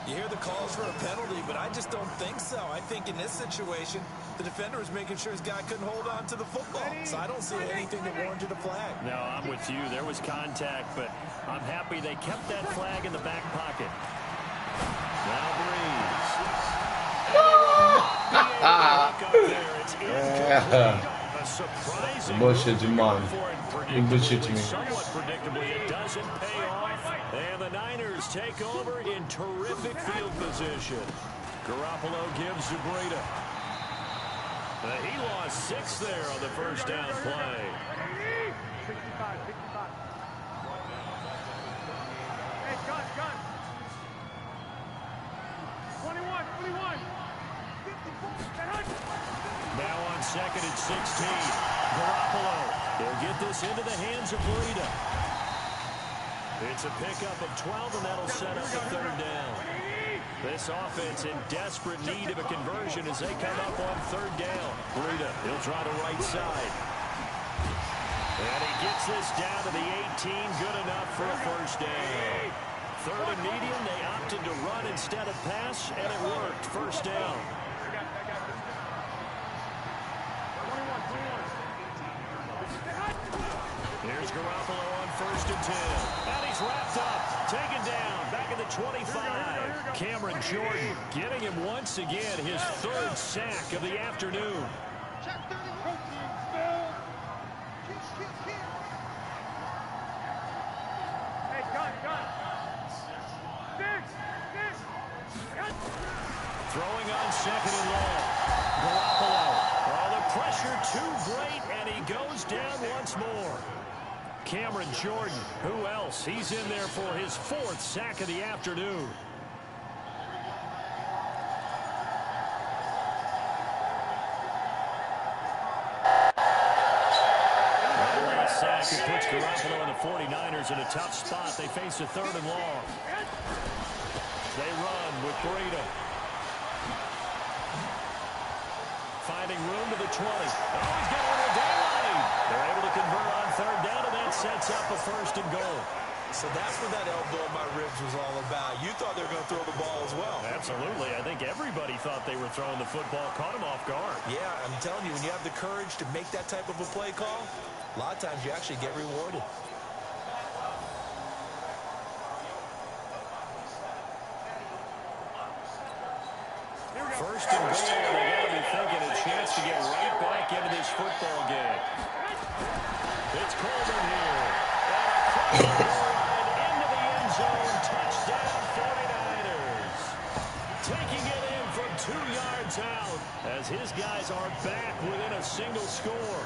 You hear the calls for a penalty, but I just don't think so. I think in this situation, the defender was making sure his guy couldn't hold on to the football. So I don't see anything that warranted a flag. No, I'm with you. There was contact, but I'm happy they kept that flag in the back pocket. Now Breeze. Bullshit, man. You bullshit me. Somewhat predictably, it doesn't pay off. And the Niners take over in terrific field position. Garoppolo gives to Breida. He lost 6 there on the first down play. 65. Hey, gun. 21. Now on 2nd and 16. Garoppolo. They'll get this into the hands of Breida. It's a pickup of 12, and that'll set up the 3rd down. This offense in desperate need of a conversion as they come up on third down. Breida, he'll try the right side. And he gets this down to the 18, good enough for a first down. Third and medium, they opted to run instead of pass, and it worked. First down. Here's Garoppolo on first and 10. And he's wrapped up, taken down, back at the 25. Cameron Jordan getting him once again his third sack of the afternoon. Throwing on second and long. Garoppolo. Oh, the pressure too great, and he goes down once more. Cameron Jordan, who else? He's in there for his fourth sack of the afternoon. Sack. It puts Garoppolo and the 49ers in a tough spot. They face a third and long. They run with Breida. Finding room to the 20. Oh, he's got one in daylight. They're able to convert on third down, and that sets up a first and goal. So that's what that elbow in my ribs was all about. You thought they were going to throw the ball as well. Absolutely. I think everybody thought they were throwing the football. Caught him off guard. Yeah, I'm telling you, when you have the courage to make that type of a play call, a lot of times you actually get rewarded. First and goal. They got to be thinking a chance to get right back into this football game. It's Coleman here. And into the end zone. Touchdown 49ers. Taking it in from 2 yards out as his guys are back within a single score.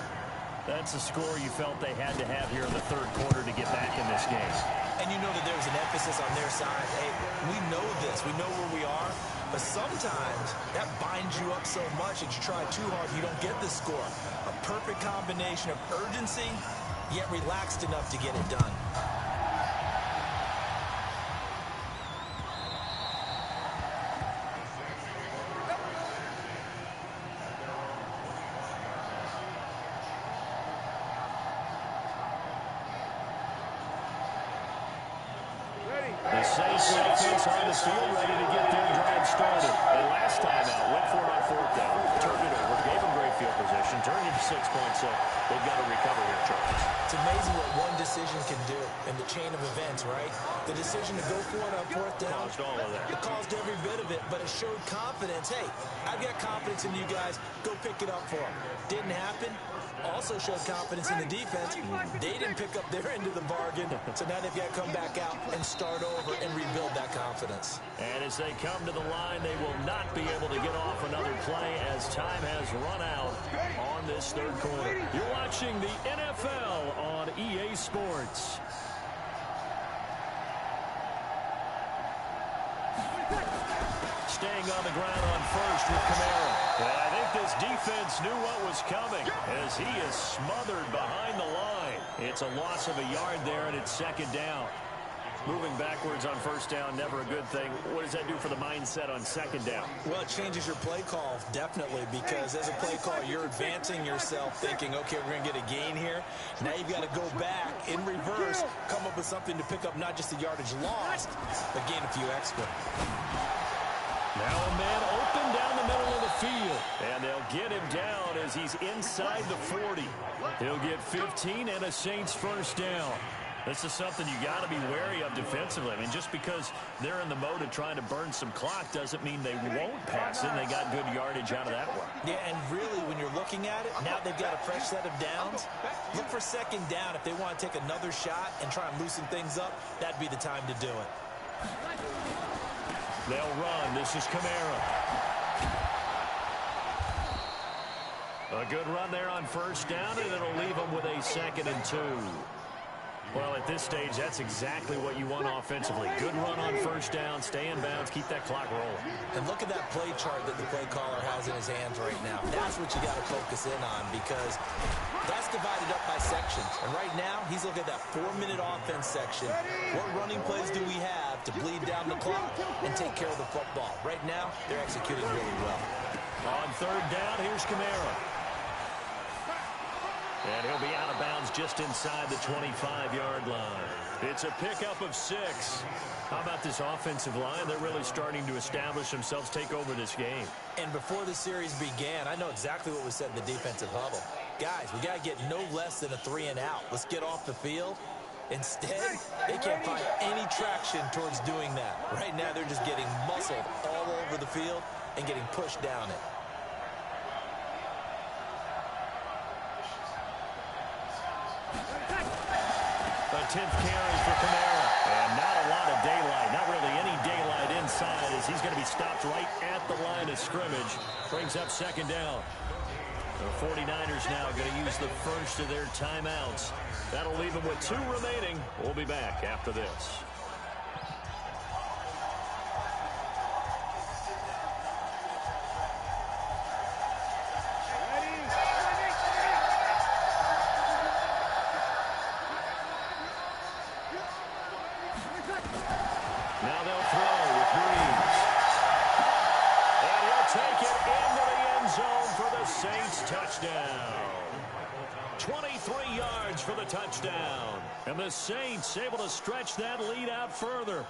That's a score you felt they had to have here in the third quarter to get back in this game. And you know that there's an emphasis on their side. Hey, we know this. We know where we are. But sometimes that binds you up so much that you try too hard, you don't get the score. A perfect combination of urgency, yet relaxed enough to get it done. The Saints offense on the field, ready to get their drive started. And last time out, went for it on fourth down. Turned it over, gave them great field position, turned it to 6 points, so they've got to recover here, Charles. It's amazing what one decision can do in the chain of events, right? The decision to go for it on fourth down. Caused all of that. It caused every bit of it, but it showed confidence. Hey, I've got confidence in you guys. Go pick it up for them. Didn't happen. Also showed confidence in the defense. They didn't pick up their end of the bargain, so now they've got to come back out and start over and rebuild that confidence. And as they come to the line, they will not be able to get off another play as time has run out on this third quarter. You're watching the NFL on EA Sports. Staying on the ground on first with Kamara. And I think this defense knew what was coming as he is smothered behind the line. It's a loss of a yard there, and it's second down. Moving backwards on first down, never a good thing. What does that do for the mindset on second down? Well, it changes your play call, definitely, because as a play call, you're advancing yourself thinking, okay, we're going to get a gain here. Now you've got to go back in reverse, come up with something to pick up not just the yardage lost, but gain a few extra. Now a man open down the middle of the field, and they'll get him down as he's inside the 40. He'll get 15 and a Saints first down. This is something you got to be wary of defensively. I mean, just because they're in the mode of trying to burn some clock doesn't mean they won't pass it. They got good yardage out of that one. Yeah, and really, when you're looking at it, now they've got a fresh set of downs. Look for second down. If they want to take another shot and try and loosen things up, that'd be the time to do it. They'll run. This is Kamara. A good run there on first down, and it'll leave them with a 2nd and 2. Well, at this stage, that's exactly what you want offensively. Good run on first down, stay in bounds, keep that clock rolling. And look at that play chart that the play caller has in his hands right now. That's what you got to focus in on because that's divided up by sections. And right now, he's looking at that 4-minute offense section. What running plays do we have to bleed down the clock and take care of the football? Right now, they're executing really well. On third down, here's Kamara. And he'll be out of bounds just inside the 25-yard line. It's a pickup of 6. How about this offensive line? They're really starting to establish themselves, take over this game. And before the series began, I know exactly what was said in the defensive huddle. Guys, we got to get no less than a 3-and-out. Let's get off the field. Instead, they can't find any traction towards doing that. Right now, they're just getting muscled all over the field and getting pushed down it. The 10th carry for Kamara. And not a lot of daylight. Not really any daylight inside as he's going to be stopped right at the line of scrimmage. Brings up second down. The 49ers now going to use the first of their timeouts. That'll leave them with 2 remaining. We'll be back after this. Now they'll throw with Breeze. And he'll take it into the end zone for the Saints touchdown. 23 yards for the touchdown. And the Saints able to stretch that lead out further.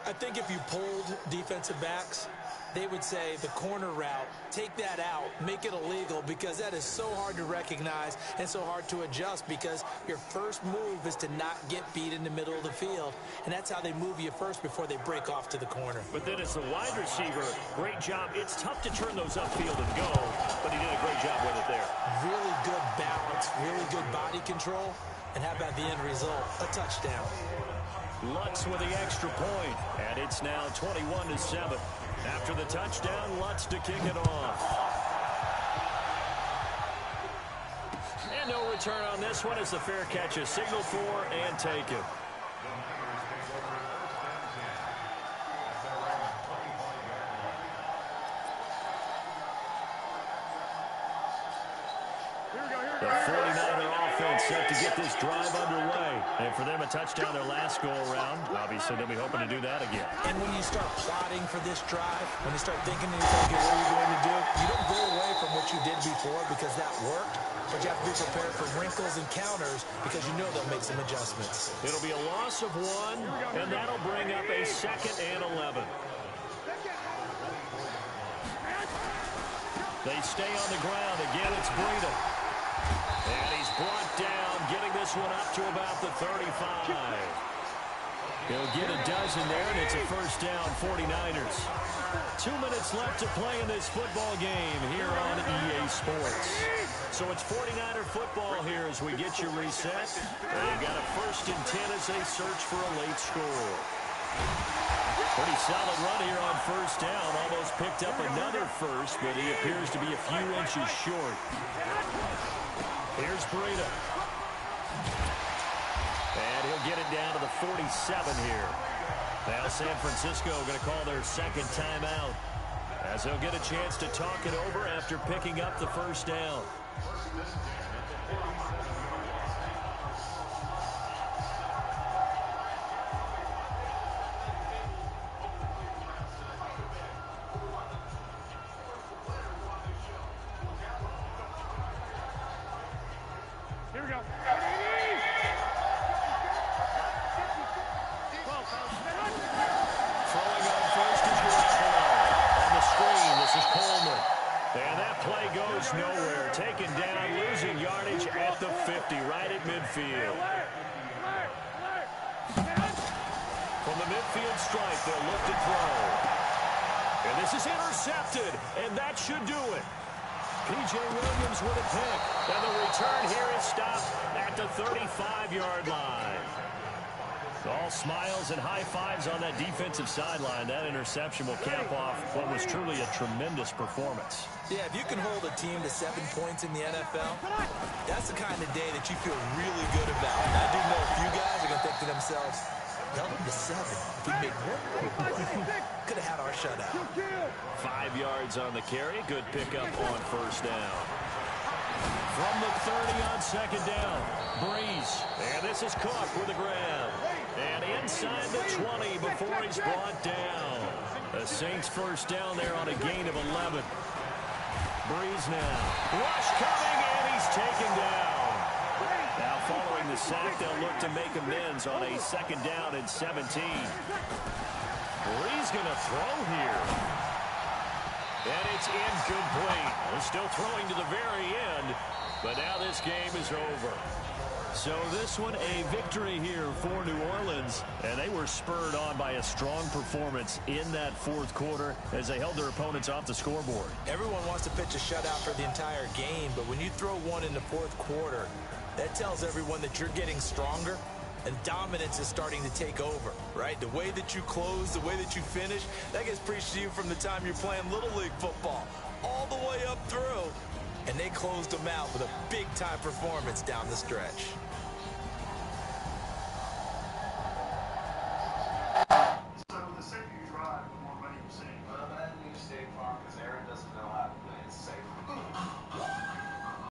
I think if you polled defensive backs, they would say the corner route, take that out, make it illegal because that is so hard to recognize and so hard to adjust because your first move is to not get beat in the middle of the field. And that's how they move you first before they break off to the corner. But then as the wide receiver, great job. It's tough to turn those upfield and go, but he did a great job with it there. Really good balance, really good body control. And how about the end result? A touchdown. Lutz with the extra point, and it's now 21-7. After the touchdown, Lutz to kick it off. And no return on this one as the fair catch is signaled for and taken. The 49er offense set to get this drive underway. And for them, a touchdown their last go-around. Obviously, they'll be hoping to do that again. And when you start plotting for this drive, when you start thinking to yourself, okay, what are you going to do? You don't go away from what you did before because that worked. But you have to be prepared for wrinkles and counters because you know they'll make some adjustments. It'll be a loss of 1, and that'll bring up a 2nd and 11. They stay on the ground. Again, it's Breida. And he's brought down, getting this one up to about the 35. He'll get a dozen there, and it's a first down, 49ers. 2 minutes left to play in this football game here on EA Sports. So it's 49er football here as we get you reset. They've got a 1st and 10 as they search for a late score. Pretty solid run here on first down. Almost picked up another first, but he appears to be a few inches short. Here's Breida. And he'll get it down to the 47 here. Now San Francisco going to call their 2nd timeout as they'll get a chance to talk it over after picking up the first down. Here we go. Throwing on first is Garoppolo. On the screen, this is Coleman. And that play goes nowhere. Taken down, losing yardage at the 50, right at midfield. From the midfield stripe, they'll look to throw. And this is intercepted, and that should do it. P.J. Williams with a pick. And the return here is stopped at the 35-yard line. All smiles and high fives on that defensive sideline. That interception will cap off what was truly a tremendous performance. Yeah, if you can hold a team to 7 points in the NFL, that's the kind of day that you feel really good about. And I do know a few guys are going to think to themselves, held them to 7. If we made one more play, could have had our shutout. 5 yards on the carry. Good pickup on first down. From the 30 on second down, Breeze. And this is Cook with a grab. And inside the 20 before he's brought down. The Saints first down there on a gain of 11. Breeze now. Rush coming, and he's taken down. Now following the sack, they'll look to make amends on a second down and 17. Breeze going to throw here. And it's incomplete. They're still throwing to the very end, but now this game is over. So this one a victory here for New Orleans, and they were spurred on by a strong performance in that fourth quarter as they held their opponents off the scoreboard. Everyone wants to pitch a shutout for the entire game, but when you throw one in the fourth quarter, that tells everyone that you're getting stronger and dominance is starting to take over, right? The way that you close, the way that you finish, that gets preached to you from the time you're playing Little League football all the way up through. And they closed them out with a big-time performance down the stretch.